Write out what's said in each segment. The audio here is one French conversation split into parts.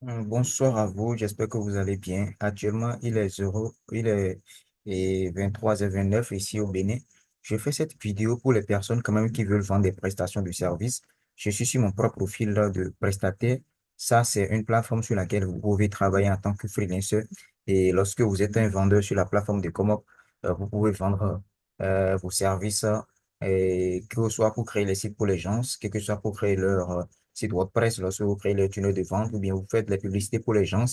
Bonsoir à vous, j'espère que vous allez bien. Actuellement, il est 23h29 ici au Bénin. Je fais cette vidéo pour les personnes quand même qui veulent vendre des prestations de services. Je suis sur mon propre profil là, de prestataire. Ça, c'est une plateforme sur laquelle vous pouvez travailler en tant que freelancer. Et lorsque vous êtes un vendeur sur la plateforme de Comop, vous pouvez vendre vos services, et que ce soit pour créer les sites pour les gens, que ce soit pour créer leur site WordPress, lorsque vous créez le tunnel de vente ou bien vous faites la publicité pour les gens,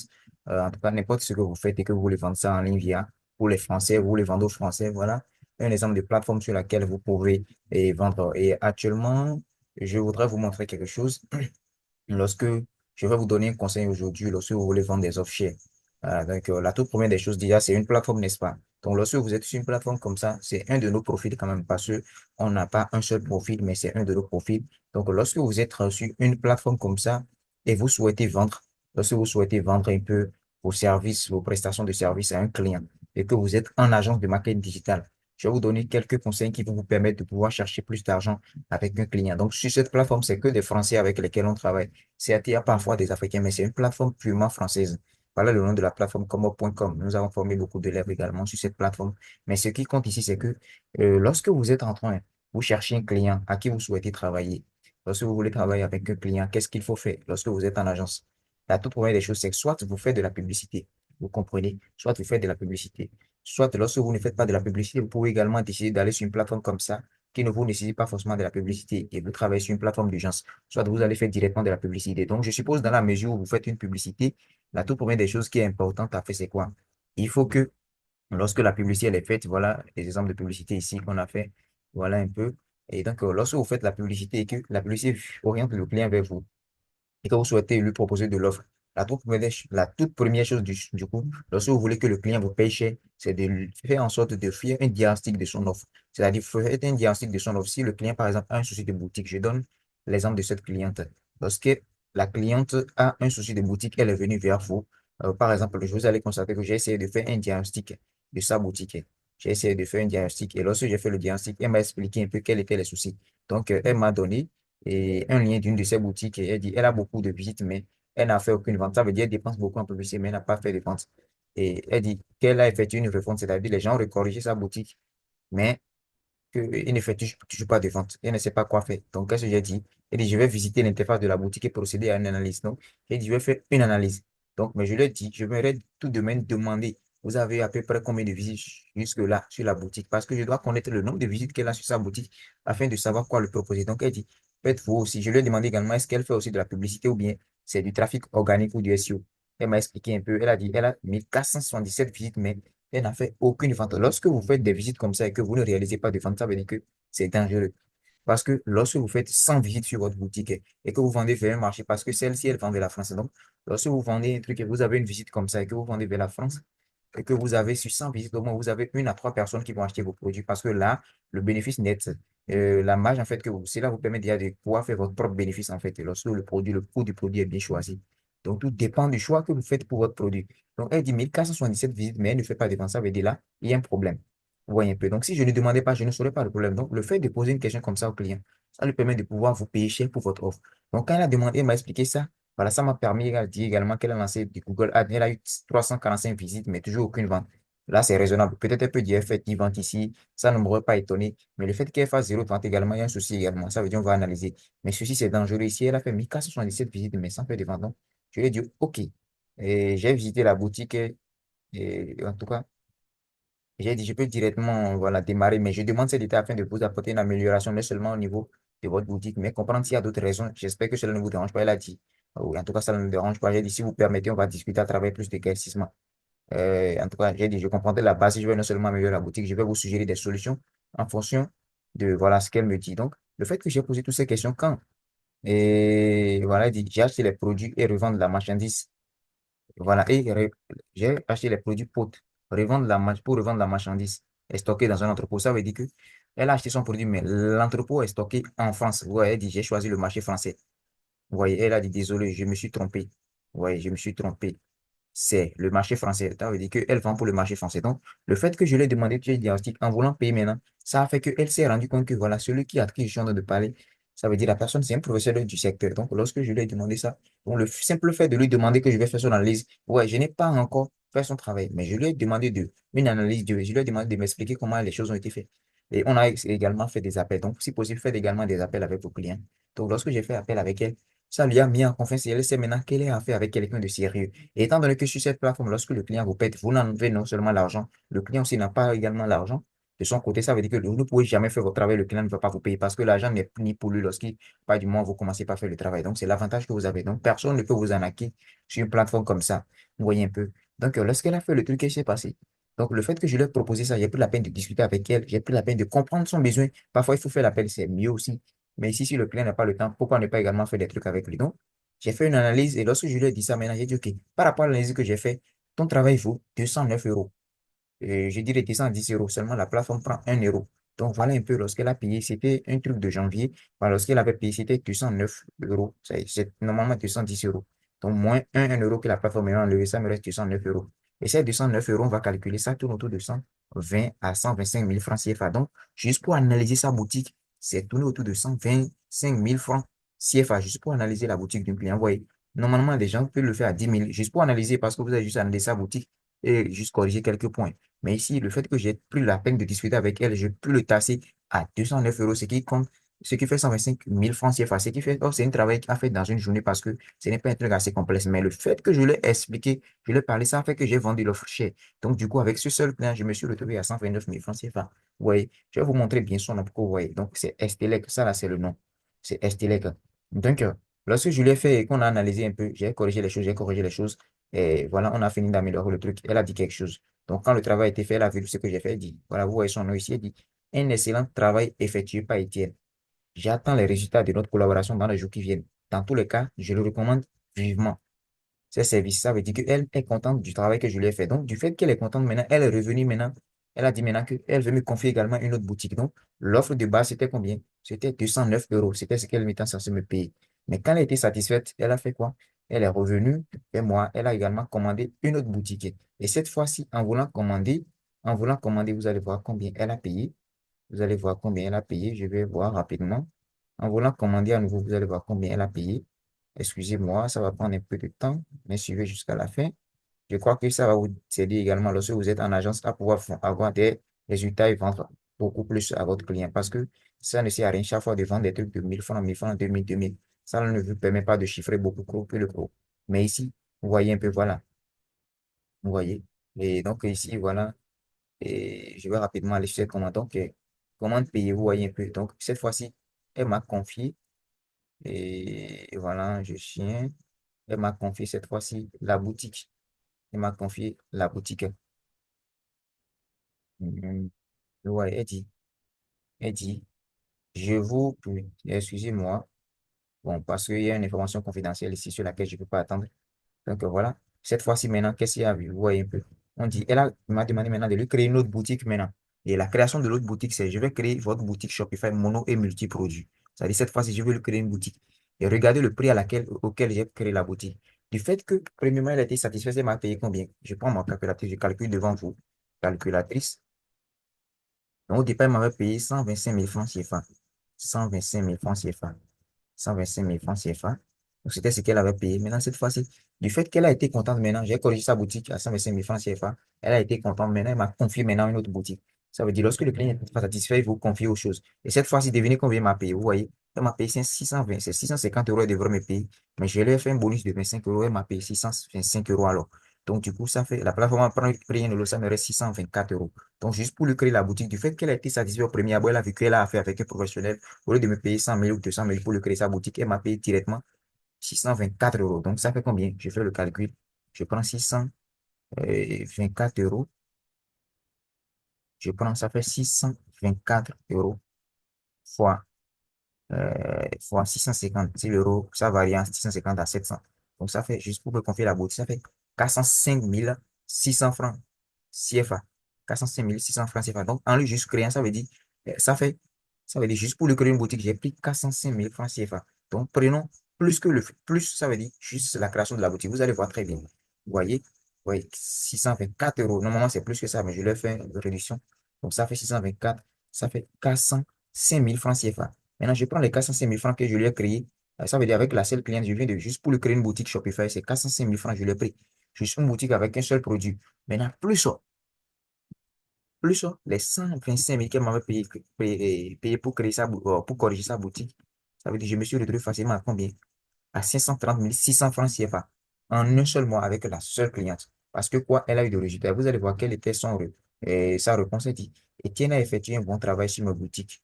en tout cas, n'importe ce que vous faites et que vous voulez vendre ça en ligne via pour les Français, vous voulez vendre aux Français, voilà un exemple de plateforme sur laquelle vous pouvez vendre. Et actuellement, je voudrais vous montrer quelque chose. Lorsque je vais vous donner un conseil aujourd'hui, lorsque vous voulez vendre des offshore. Donc, la toute première des choses, déjà, c'est une plateforme, n'est-ce pas? Donc, lorsque vous êtes sur une plateforme comme ça, c'est un de nos profils quand même, parce que on n'a pas un seul profil, mais c'est un de nos profils. Donc, lorsque vous êtes sur une plateforme comme ça et vous souhaitez vendre, lorsque vous souhaitez vendre un peu vos services, vos prestations de services à un client et que vous êtes en agence de marketing digital, je vais vous donner quelques conseils qui vont vous permettre de pouvoir chercher plus d'argent avec un client. Donc, sur cette plateforme, c'est que des Français avec lesquels on travaille. Certes, il y a parfois des Africains, mais c'est une plateforme purement française. Voilà le nom de la plateforme como.com. Nous avons formé beaucoup d'élèves également sur cette plateforme. Mais ce qui compte ici, c'est que lorsque vous êtes en train, vous cherchez un client à qui vous souhaitez travailler. Lorsque vous voulez travailler avec un client, qu'est-ce qu'il faut faire lorsque vous êtes en agence? La toute première des choses, c'est que soit vous faites de la publicité, vous comprenez, soit vous faites de la publicité. Soit lorsque vous ne faites pas de la publicité, vous pouvez également décider d'aller sur une plateforme comme ça qui ne vous nécessite pas forcément de la publicité et vous travaillez sur une plateforme d'urgence soit vous allez faire directement de la publicité. Donc, je suppose dans la mesure où vous faites une publicité, la toute première des choses qui est importante à faire, c'est quoi? Il faut que lorsque la publicité elle est faite, voilà les exemples de publicité ici qu'on a fait, voilà un peu. Et donc, lorsque vous faites la publicité et que la publicité oriente le client vers vous, et que vous souhaitez lui proposer de l'offre, la toute première chose du coup, lorsque vous voulez que le client vous paye cher, c'est de lui faire en sorte de faire un diagnostic de son offre. C'est-à-dire, faire un diagnostic de son offre. Si le client, par exemple, a un souci de boutique, je donne l'exemple de cette cliente. Lorsque la cliente a un souci de boutique, elle est venue vers vous. Par exemple, je vous allez constater que j'ai essayé de faire un diagnostic de sa boutique. J'ai essayé de faire un diagnostic et lorsque j'ai fait le diagnostic, elle m'a expliqué un peu quels étaient les soucis. Donc, elle m'a donné et un lien d'une de ses boutiques et elle dit elle a beaucoup de visites, mais elle n'a fait aucune vente. Ça veut dire qu'elle dépense beaucoup en publicité, mais elle n'a pas fait de vente. Et elle dit qu'elle a effectué une refonte, c'est-à-dire les gens ont corrigé sa boutique, mais qu'il ne fait toujours pas de vente. Elle ne sait pas quoi faire. Donc, qu'est-ce que j'ai dit? Elle dit je vais visiter l'interface de la boutique et procéder à une analyse. Donc, j'ai dit je vais faire une analyse. Donc, mais je lui ai dit, je vais tout de même demander, vous avez à peu près combien de visites jusque-là sur la boutique? Parce que je dois connaître le nombre de visites qu'elle a sur sa boutique afin de savoir quoi lui proposer. Donc, elle dit, faites-vous aussi. Je lui ai demandé également, est-ce qu'elle fait aussi de la publicité ou bien c'est du trafic organique ou du SEO? Elle m'a expliqué un peu. Elle a dit, elle a 1477 visites, mais elle n'a fait aucune vente. Lorsque vous faites des visites comme ça et que vous ne réalisez pas de vente, ça veut dire que c'est dangereux. Parce que lorsque vous faites 100 visites sur votre boutique et que vous vendez vers un marché, parce que celle-ci, elle vend vers la France. Donc, lorsque vous vendez un truc et vous avez une visite comme ça et que vous vendez vers la France, et que vous avez sur 100 visites, au moins vous avez une à trois personnes qui vont acheter vos produits. Parce que là, le bénéfice net, la marge, en fait, cela vous permet déjà de pouvoir faire votre propre bénéfice, en fait, lorsque le coût du produit est bien choisi. Donc, tout dépend du choix que vous faites pour votre produit. Donc, elle dit 1477 visites, mais elle ne fait pas de vente. Ça veut dire là, il y a un problème. Vous voyez un peu. Donc, si je ne demandais pas, je ne saurais pas le problème. Donc, le fait de poser une question comme ça au client, ça lui permet de pouvoir vous payer cher pour votre offre. Donc, quand elle a demandé, elle m'a expliqué ça. Voilà, ça m'a permis, elle a dit également qu'elle a lancé du Google Ads. Elle a eu 345 visites, mais toujours aucune vente. Là, c'est raisonnable. Peut-être elle peut dire, faites 10 ventes ici. Ça ne m'aurait pas étonné. Mais le fait qu'elle fasse zéro vente également, il y a un souci également. Ça veut dire, on va analyser. Mais ceci, c'est dangereux. Ici, elle a fait 1477 visites, mais sans faire de vente. Donc, je lui ai dit, OK. Et j'ai visité la boutique et en tout cas, j'ai dit, je peux directement voilà, démarrer, mais je demande cet état afin de vous apporter une amélioration, non seulement au niveau de votre boutique, mais comprendre s'il y a d'autres raisons. J'espère que cela ne vous dérange pas. Elle a dit, ou en tout cas, ça ne me dérange pas. J'ai dit, si vous permettez, on va discuter à travers plus d'éclaircissement. En tout cas, j'ai dit, je comprendrai la base. Si je vais non seulement améliorer la boutique, je vais vous suggérer des solutions en fonction de voilà, ce qu'elle me dit. Donc, le fait que j'ai posé toutes ces questions quand, et voilà, elle dit, j'ai acheté les produits et revendre la marchandise. Voilà, j'ai acheté les produits pour revendre la marchandise et stocker dans un entrepôt. Ça veut dire que elle a acheté son produit, mais l'entrepôt est stocké en France. Vous voyez, elle dit, j'ai choisi le marché français. Vous voyez, elle a dit, désolé, je me suis trompé. Vous voyez, je me suis trompé. C'est le marché français. Ça veut dire qu'elle vend pour le marché français. Donc, le fait que je lui ai demandé de diagnostic en voulant payer maintenant, ça a fait qu'elle s'est rendue compte que voilà, celui qui a qui je suis en train de parler, Ça veut dire la personne, c'est un professionnel du secteur. Donc, lorsque je lui ai demandé ça, donc le simple fait de lui demander que je vais faire son analyse, ouais, je n'ai pas encore fait son travail, mais je lui ai demandé une analyse, je lui ai demandé de m'expliquer comment les choses ont été faites. Et on a également fait des appels. Donc, si possible, faites également des appels avec vos clients. Donc, lorsque j'ai fait appel avec elle, ça lui a mis en confiance et elle sait maintenant qu'elle est en fait avec quelqu'un de sérieux. Et étant donné que sur cette plateforme, lorsque le client vous paie, vous n'enlevez non seulement l'argent, le client aussi n'a pas également l'argent. De son côté, ça veut dire que vous ne pouvez jamais faire votre travail, le client ne va pas vous payer parce que l'argent n'est ni pour lui lorsqu'il, pas du moins, vous commencez pas à faire le travail. Donc, c'est l'avantage que vous avez. Donc, personne ne peut vous arnaquer sur une plateforme comme ça. Vous voyez un peu. Donc, lorsqu'elle a fait le truc, qu'est-ce qui s'est passé? Donc, le fait que je lui ai proposé ça, j'ai pris la peine de discuter avec elle, j'ai pris la peine de comprendre son besoin. Parfois, il faut faire l'appel, c'est mieux aussi. Mais ici, si le client n'a pas le temps, pourquoi ne pas également faire des trucs avec lui? Donc, j'ai fait une analyse et lorsque je lui ai dit ça maintenant, j'ai dit, OK, par rapport à l'analyse que j'ai fait, ton travail vaut 209 euros. Je dirais 210 euros. Seulement, la plateforme prend 1 euro. Donc, voilà un peu lorsqu'elle a payé. C'était un truc de janvier. Voilà, lorsqu'elle avait payé, c'était 209 euros. C'est normalement 210 euros. Donc, moins un euro que la plateforme m'a enlevé, ça me reste 209 euros. Et ces 209 euros, on va calculer ça tourne autour de 120 à 125 000 francs CFA. Donc, juste pour analyser sa boutique, c'est tourné autour de 125 000 francs CFA, juste pour analyser la boutique d'un client. Vous voyez, normalement, les gens peuvent le faire à 10 000, juste pour analyser parce que vous avez juste analysé sa boutique et juste corriger quelques points. Mais ici, le fait que j'ai pris la peine de discuter avec elle, je peux le tasser à 209 euros, ce qui compte, ce qui fait 125 000 francs CFA, ce qui fait, oh, c'est un travail à fait dans une journée parce que ce n'est pas un truc assez complexe. Mais le fait que je l'ai expliqué, je l'ai parlé, ça fait que j'ai vendu l'offre chère. Donc, du coup, avec ce seul client, je me suis retrouvé à 129 000 francs CFA. Vous voyez, je vais vous montrer bien son nom pour que vous voyez. Donc, c'est Estelec, ça là, c'est le nom. C'est Estelec. Donc, lorsque je l'ai fait et qu'on a analysé un peu, j'ai corrigé les choses, j'ai corrigé les choses. Et voilà, on a fini d'améliorer le truc. Elle a dit quelque chose. Donc, quand le travail a été fait, elle a vu ce que j'ai fait. Elle dit, voilà, vous voyez son nom ici. Elle dit, un excellent travail effectué par Étienne. J'attends les résultats de notre collaboration dans les jours qui viennent. Dans tous les cas, je le recommande vivement. Ces services, ça veut dire qu'elle est contente du travail que je lui ai fait. Donc, du fait qu'elle est contente maintenant, elle est revenue maintenant. Elle a dit maintenant qu'elle veut me confier également une autre boutique. Donc, l'offre de base, c'était combien? C'était 209 euros. C'était ce qu'elle était censée me payer. Mais quand elle a été satisfaite, elle a fait quoi? Elle est revenue et moi, elle a également commandé une autre boutique. Et cette fois-ci, en voulant commander, vous allez voir combien elle a payé. Vous allez voir combien elle a payé. Je vais voir rapidement. En voulant commander à nouveau, vous allez voir combien elle a payé. Excusez-moi, ça va prendre un peu de temps, mais suivez jusqu'à la fin. Je crois que ça va vous aider également lorsque vous êtes en agence à pouvoir avoir des résultats et vendre beaucoup plus à votre client parce que ça ne sert à rien chaque fois de vendre des trucs de 1 000 francs, 1 000 francs, 2 000, 2 000. Ça ne vous permet pas de chiffrer beaucoup plus le gros. Mais ici, vous voyez un peu, voilà, vous voyez. Et donc ici, voilà, et je vais rapidement aller sur cette commande. Donc, commande payée, vous voyez un peu. Donc, cette fois-ci, elle m'a confié, et voilà, je tiens, elle m'a confié cette fois-ci la boutique. Elle m'a confié la boutique. Mhm. Ouais, elle dit, je vous prie, excusez-moi, bon, parce qu'il y a une information confidentielle ici sur laquelle je ne peux pas attendre. Donc voilà, cette fois-ci maintenant, qu'est-ce qu'il y a? Vous voyez un peu. On dit, elle m'a demandé maintenant de lui créer une autre boutique maintenant. Et la création de l'autre boutique, c'est, je vais créer votre boutique Shopify mono et multi-produits. C'est-à-dire, cette fois-ci, je vais lui créer une boutique. Et regardez le prix auquel j'ai créé la boutique. Du fait que, premièrement, elle a été satisfaite, elle m'a payé combien? Je prends mon calculatrice, je calcule devant vous. Calculatrice. Donc, au départ, il m'avait payé 125 000 francs CFA. 125 000 francs CFA. 125 000 francs CFA. Donc, c'était ce qu'elle avait payé. Maintenant, cette fois-ci, du fait qu'elle a été contente maintenant, j'ai corrigé sa boutique à 125 000 francs CFA. Elle a été contente. Maintenant, elle m'a confié maintenant une autre boutique. Ça veut dire, lorsque le client n'est pas satisfait, il vous confie aux choses. Et cette fois-ci, devinez combien il m'a payé. Vous voyez, elle m'a payé 620, c'est 650 euros, elle devrait me payer. Mais je lui ai fait un bonus de 25 euros, elle m'a payé 625 euros alors. Donc, du coup, ça fait, la plateforme prend rien de l'eau, ça me reste 624 euros. Donc, juste pour lui créer la boutique, du fait qu'elle a été satisfaite au premier abord, elle a vu qu'elle a affaire avec un professionnel. Au lieu de me payer 100 000 ou 200 000 pour lui créer sa boutique, elle m'a payé directement 624 euros. Donc, ça fait combien? Je fais le calcul. Je prends 624 euros. Je prends, ça fait 624 euros fois fois 650 si l'euro, ça varie en 650 à 700. Donc, ça fait, juste pour me confier la boutique, ça fait 405 600 francs CFA. 405 600 francs CFA. Donc, en lui juste créant, ça veut dire, ça veut dire juste pour lui créer une boutique, j'ai pris 405 000 francs CFA. Donc, prenons plus, ça veut dire juste la création de la boutique. Vous allez voir très bien. Vous voyez, oui, 624 euros. Normalement, c'est plus que ça, mais je l'ai fait une réduction. Donc, ça fait 624, ça fait 405 000 francs CFA. Maintenant, je prends les 405 000 francs que je lui ai créés. Ça veut dire avec la seule cliente, je viens de juste pour lui créer une boutique Shopify, c'est 405 000 francs, je l'ai pris. Je suis une boutique avec un seul produit. Maintenant, plus les 125 000 qu'elle m'avait payé pour créer pour corriger sa boutique. Ça veut dire que je me suis retrouvé facilement à combien? À 530 600 francs CFA en un seul mois avec la seule cliente. Parce que quoi, elle a eu de résultats. Vous allez voir quelle était sa réponse. Elle dit, Étienne a effectué un bon travail sur ma boutique.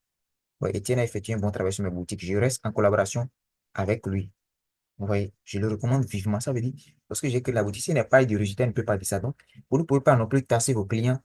Ouais, Étienne a effectué un bon travail sur ma boutique. Je reste en collaboration avec lui. Vous voyez, je le recommande vivement. Ça veut dire, parce que j'ai que la boutique, si elle n'a pas eu de résultats, elle ne peut pas dire ça. Donc, vous ne pouvez pas non plus tasser vos clients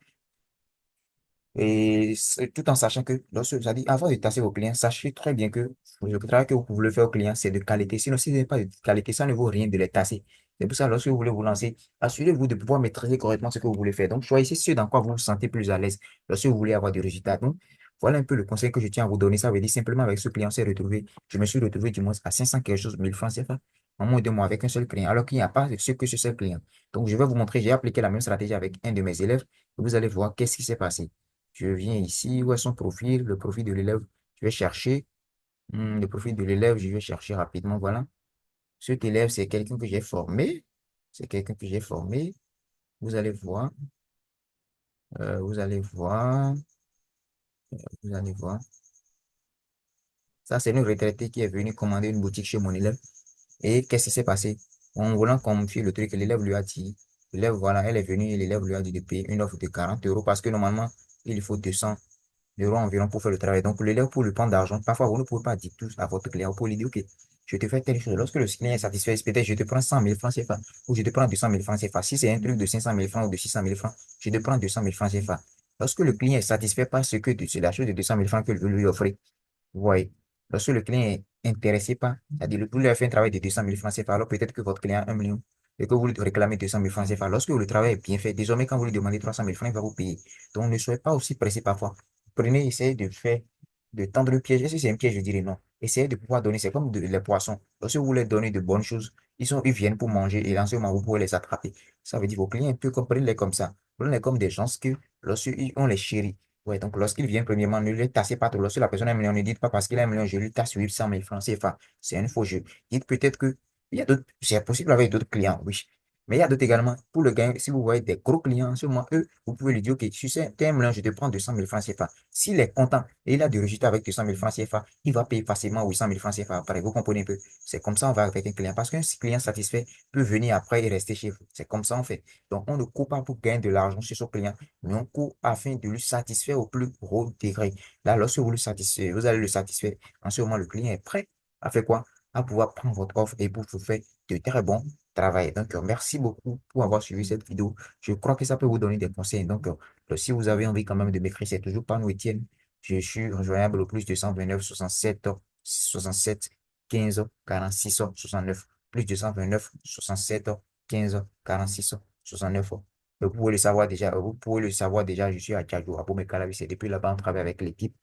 et tout en sachant que, lorsque, ça dit, avant de tasser vos clients, sachez très bien que le travail que vous pouvez faire aux clients, c'est de qualité. Sinon, si ce n'est pas de qualité, ça ne vaut rien de les tasser. C'est pour ça, lorsque vous voulez vous lancer, assurez-vous de pouvoir maîtriser correctement ce que vous voulez faire. Donc, choisissez ce dans quoi vous vous sentez plus à l'aise lorsque vous voulez avoir des résultats. Donc, voilà un peu le conseil que je tiens à vous donner. Ça veut dire simplement avec ce client, je me suis retrouvé du moins à 500 quelque chose, 1000 francs CFA en moins de mois avec un seul client, alors qu'il n'y a pas ce que ce seul client. Donc, je vais vous montrer, j'ai appliqué la même stratégie avec un de mes élèves. Vous allez voir qu'est-ce qui s'est passé. Je viens ici, où est son profil, le profil de l'élève. Je vais chercher le profil de l'élève, je vais chercher rapidement. Voilà. Cet élève, c'est quelqu'un que j'ai formé. C'est quelqu'un que j'ai formé. Vous allez voir, vous allez voir, vous allez voir. Ça, c'est une retraitée qui est venue commander une boutique chez mon élève. Et qu'est-ce qui s'est passé? En voulant confier le truc, l'élève lui a dit, l'élève, voilà, elle est venue et l'élève lui a dit de payer une offre de 40 euros parce que normalement, il faut 200 € environ pour faire le travail. Donc, l'élève, pour le prendre d'argent, parfois, vous ne pouvez pas dire tout à votre client. Vous pouvez lui dire, OK, je te fais telle chose. Lorsque le client est satisfait, peut-être je te prends 100 000 francs CFA ou je te prends 200 000 francs CFA. Si c'est un truc de 500 000 francs ou de 600 000 francs, je te prends 200 000 francs CFA. Lorsque le client est satisfait par c'est la chose de 200 000 francs que je lui offre, vous voyez, lorsque le client est intéressé par, c'est-à-dire vous lui avez fait un travail de 200 000 francs CFA, alors peut-être que votre client a 1 million et que vous lui réclamez 200 000 francs CFA. Lorsque le travail est bien fait, désormais, quand vous lui demandez 300 000 francs, il va vous payer. Donc, ne soyez pas aussi pressé parfois. Prenez, essayez de tendre le piège. Et si c'est un piège, je dirais non. Essayez de pouvoir donner, c'est comme les poissons. Lorsque vous leur donnez de bonnes choses, ils viennent pour manger et dans ce moment, vous pouvez les attraper. Ça veut dire vos clients, un peu comprenez-les comme ça. Prenez-les comme des gens que lorsqu'on les chérit. Ouais, donc lorsqu'il vient, premièrement, ne les tassez pas trop. Lorsque la personne a 1 million, ne dites pas parce qu'il a 1 million, je lui tasse 800 000 francs CFA. C'est un faux jeu. Dites peut-être que il y a d'autres, c'est possible avec d'autres clients, oui. Mais il y a d'autres également. Pour le gain, si vous voyez des gros clients, seulement eux, vous pouvez lui dire, OK, tu sais, t'es 1 million, je te prends 200 000 francs CFA. S'il est content et il a des résultats avec 200 000 francs CFA, il va payer facilement 800 000 francs CFA après. Vous comprenez un peu? C'est comme ça on va avec un client. Parce qu'un client satisfait peut venir après et rester chez vous. C'est comme ça on fait. Donc, on ne court pas pour gagner de l'argent chez son client, mais on court afin de lui satisfaire au plus gros degré. Là, lorsque vous le satisfaites, vous allez le satisfaire. En ce moment, le client est prêt à faire quoi? À pouvoir prendre votre offre et pour vous faire de très bons travail. Donc, merci beaucoup pour avoir suivi cette vidéo. Je crois que ça peut vous donner des conseils. Donc, si vous avez envie quand même de m'écrire, c'est toujours par nous, Étienne. Je suis rejoignable au plus 229 67 15 46 69. Plus 229 67 15 46 69. Vous pouvez le savoir déjà, je suis à Tchadjo, à Boumé-Calavi. C'est depuis là-bas, on travaille avec l'équipe.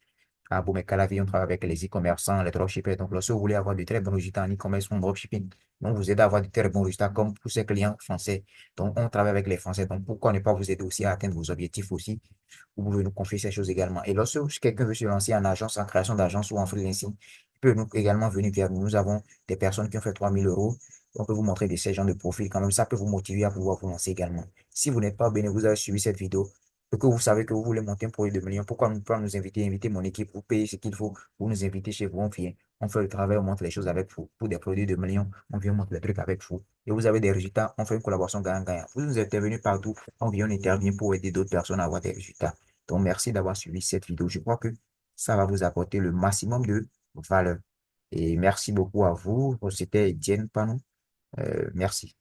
À Boumé-Calavi, on travaille avec les e-commerçants, les dropshippers. Donc, lorsque vous voulez avoir de très bons résultats en e-commerce ou en dropshipping, on vous aide à avoir de très bons résultats comme pour ces clients français. Donc, on travaille avec les Français. Donc, pourquoi ne pas vous aider aussi à atteindre vos objectifs aussi? Vous pouvez nous confier ces choses également. Et lorsque quelqu'un veut se lancer en agence, en création d'agence ou en freelancing, il peut nous également venir vers nous. Nous avons des personnes qui ont fait 3 000 €. On peut vous montrer ces genres de profils quand même. Ça peut vous motiver à pouvoir vous lancer également. Si vous n'êtes pas béni, vous avez suivi cette vidéo et que vous savez que vous voulez monter un projet de millions, pourquoi ne pas nous inviter, inviter mon équipe, vous payez ce qu'il faut, vous nous invitez chez vous, on vient, on fait le travail, on montre les choses avec vous. Pour des produits de millions, on vient montrer les trucs avec vous. Et vous avez des résultats, on fait une collaboration gagnant-gagnant. Vous nous intervenez partout, on vient, on intervient pour aider d'autres personnes à avoir des résultats. Donc, merci d'avoir suivi cette vidéo. Je crois que ça va vous apporter le maximum de valeur. Et merci beaucoup à vous. C'était Étienne Panon. Merci.